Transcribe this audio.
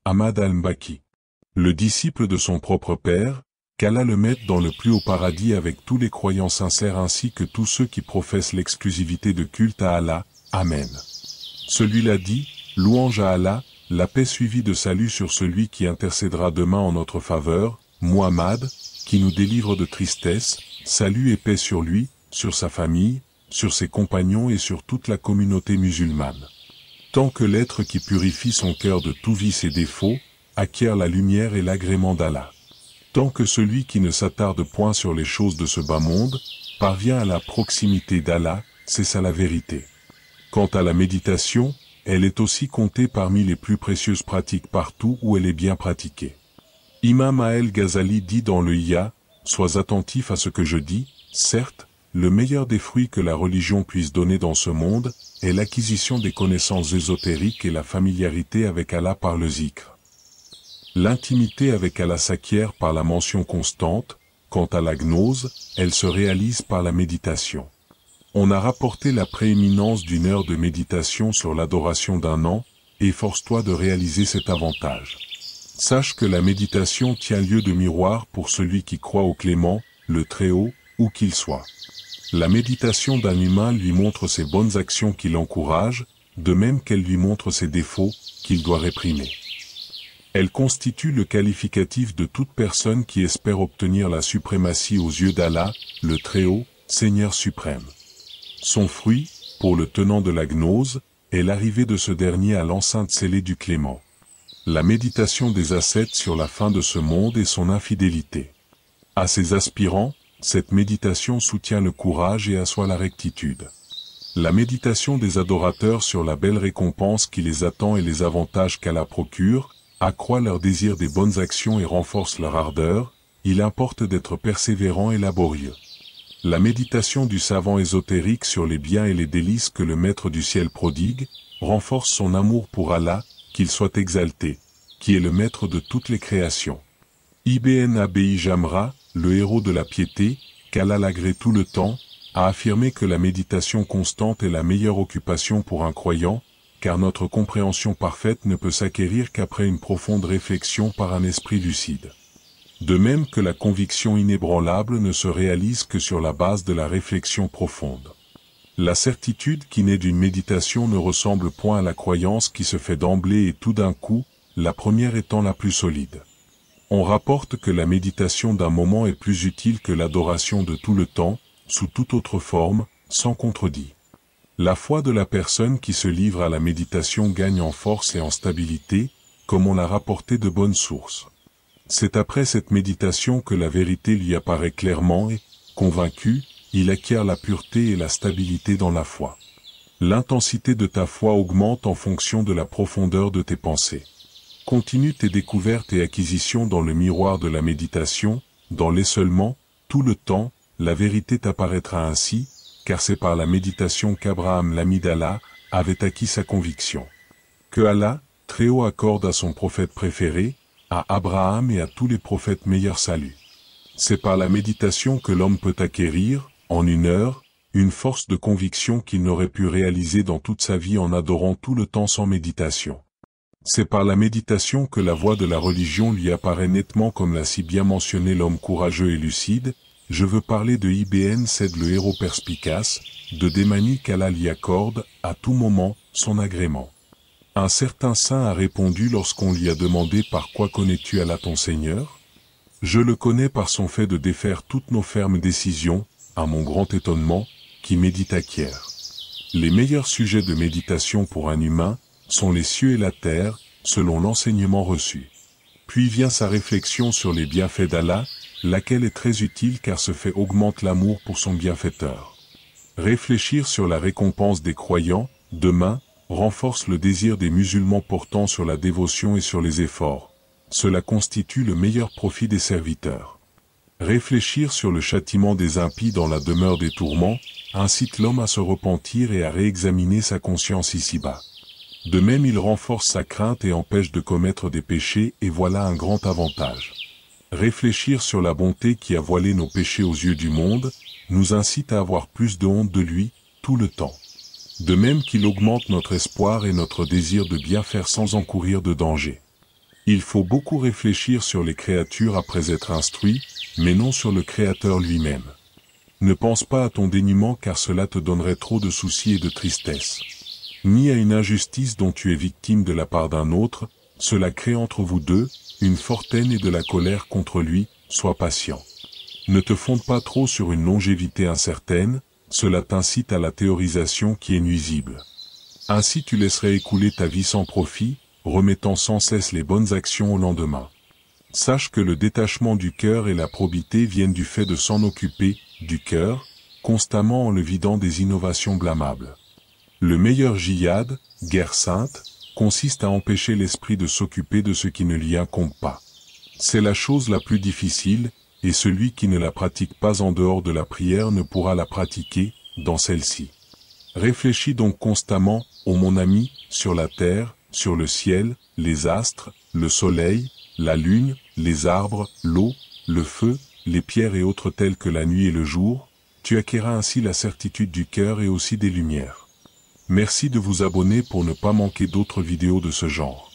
Ahmad al-Mbaki. Le disciple de son propre père, qu'Allah le mette dans le plus haut paradis avec tous les croyants sincères ainsi que tous ceux qui professent l'exclusivité de culte à Allah. Amen. Celui-là dit, louange à Allah, la paix suivie de salut sur celui qui intercédera demain en notre faveur, Muhammad, qui nous délivre de tristesse, salut et paix sur lui, sur sa famille, sur ses compagnons et sur toute la communauté musulmane. Tant que l'être qui purifie son cœur de tout vice et défaut, acquiert la lumière et l'agrément d'Allah. Tant que celui qui ne s'attarde point sur les choses de ce bas monde, parvient à la proximité d'Allah, c'est ça la vérité. Quant à la méditation, elle est aussi comptée parmi les plus précieuses pratiques partout où elle est bien pratiquée. Imam al-Ghazali dit dans le Ihya, « Sois attentif à ce que je dis, certes, le meilleur des fruits que la religion puisse donner dans ce monde est l'acquisition des connaissances ésotériques et la familiarité avec Allah par le zikr. L'intimité avec Allah s'acquiert par la mention constante, quant à la gnose, elle se réalise par la méditation. On a rapporté la prééminence d'une heure de méditation sur l'adoration d'un an, efforce-toi de réaliser cet avantage. Sache que la méditation tient lieu de miroir pour celui qui croit au Clément, le Très-Haut, où qu'il soit. La méditation d'un humain lui montre ses bonnes actions qui l'encouragent, de même qu'elle lui montre ses défauts, qu'il doit réprimer. Elle constitue le qualificatif de toute personne qui espère obtenir la suprématie aux yeux d'Allah, le Très-Haut, Seigneur suprême. Son fruit, pour le tenant de la gnose, est l'arrivée de ce dernier à l'enceinte scellée du Clément. La méditation des ascètes sur la fin de ce monde et son infidélité. À ses aspirants, cette méditation soutient le courage et assoit la rectitude. La méditation des adorateurs sur la belle récompense qui les attend et les avantages qu'Allah procure, accroît leur désir des bonnes actions et renforce leur ardeur, il importe d'être persévérant et laborieux. La méditation du savant ésotérique sur les biens et les délices que le Maître du ciel prodigue, renforce son amour pour Allah, qu'il soit exalté, qui est le Maître de toutes les créations. Ibn Abi Jamra, le héros de la piété, qu'Allah l'agrée tout le temps, a affirmé que la méditation constante est la meilleure occupation pour un croyant, car notre compréhension parfaite ne peut s'acquérir qu'après une profonde réflexion par un esprit lucide. De même que la conviction inébranlable ne se réalise que sur la base de la réflexion profonde. La certitude qui naît d'une méditation ne ressemble point à la croyance qui se fait d'emblée et tout d'un coup, la première étant la plus solide. On rapporte que la méditation d'un moment est plus utile que l'adoration de tout le temps, sous toute autre forme, sans contredit. La foi de la personne qui se livre à la méditation gagne en force et en stabilité, comme on l'a rapporté de bonnes sources. C'est après cette méditation que la vérité lui apparaît clairement et, convaincu, il acquiert la pureté et la stabilité dans la foi. L'intensité de ta foi augmente en fonction de la profondeur de tes pensées. Continue tes découvertes et acquisitions dans le miroir de la méditation, dans l'esseulement, tout le temps, la vérité t'apparaîtra ainsi, car c'est par la méditation qu'Abraham l'ami d'Allah avait acquis sa conviction. Que Allah, Très-Haut accorde à son prophète préféré, à Abraham et à tous les prophètes meilleur salut. C'est par la méditation que l'homme peut acquérir, en une heure, une force de conviction qu'il n'aurait pu réaliser dans toute sa vie en adorant tout le temps sans méditation. C'est par la méditation que la voie de la religion lui apparaît nettement comme l'a si bien mentionné l'homme courageux et lucide. Je veux parler de Ibn Said le héros perspicace, de démanie qu'Allah lui accorde, à tout moment, son agrément. Un certain saint a répondu lorsqu'on lui a demandé « Par quoi connais-tu Allah ton Seigneur ?» Je le connais par son fait de défaire toutes nos fermes décisions, à mon grand étonnement, qui médite acquiert. Les meilleurs sujets de méditation pour un humain sont les cieux et la terre, selon l'enseignement reçu. Puis vient sa réflexion sur les bienfaits d'Allah, laquelle est très utile car ce fait augmente l'amour pour son bienfaiteur. Réfléchir sur la récompense des croyants, demain, renforce le désir des musulmans portant sur la dévotion et sur les efforts. Cela constitue le meilleur profit des serviteurs. Réfléchir sur le châtiment des impies dans la demeure des tourments, incite l'homme à se repentir et à réexaminer sa conscience ici-bas. De même il renforce sa crainte et empêche de commettre des péchés et voilà un grand avantage. Réfléchir sur la bonté qui a voilé nos péchés aux yeux du monde, nous incite à avoir plus de honte de lui, tout le temps. De même qu'il augmente notre espoir et notre désir de bien faire sans encourir de danger. Il faut beaucoup réfléchir sur les créatures après être instruit, mais non sur le Créateur lui-même. Ne pense pas à ton dénuement car cela te donnerait trop de soucis et de tristesse. Ni à une injustice dont tu es victime de la part d'un autre, cela crée entre vous deux une forte haine et de la colère contre lui, sois patient. Ne te fonde pas trop sur une longévité incertaine, cela t'incite à la théorisation qui est nuisible. Ainsi tu laisserais écouler ta vie sans profit, remettant sans cesse les bonnes actions au lendemain. Sache que le détachement du cœur et la probité viennent du fait de s'en occuper, du cœur, constamment en le vidant des innovations blâmables. Le meilleur djihad, guerre sainte, consiste à empêcher l'esprit de s'occuper de ce qui ne lui incombe pas. C'est la chose la plus difficile, et celui qui ne la pratique pas en dehors de la prière ne pourra la pratiquer, dans celle-ci. Réfléchis donc constamment, ô mon ami, sur la terre, sur le ciel, les astres, le soleil, la lune, les arbres, l'eau, le feu, les pierres et autres tels que la nuit et le jour, tu acquerras ainsi la certitude du cœur et aussi des lumières. Merci de vous abonner pour ne pas manquer d'autres vidéos de ce genre.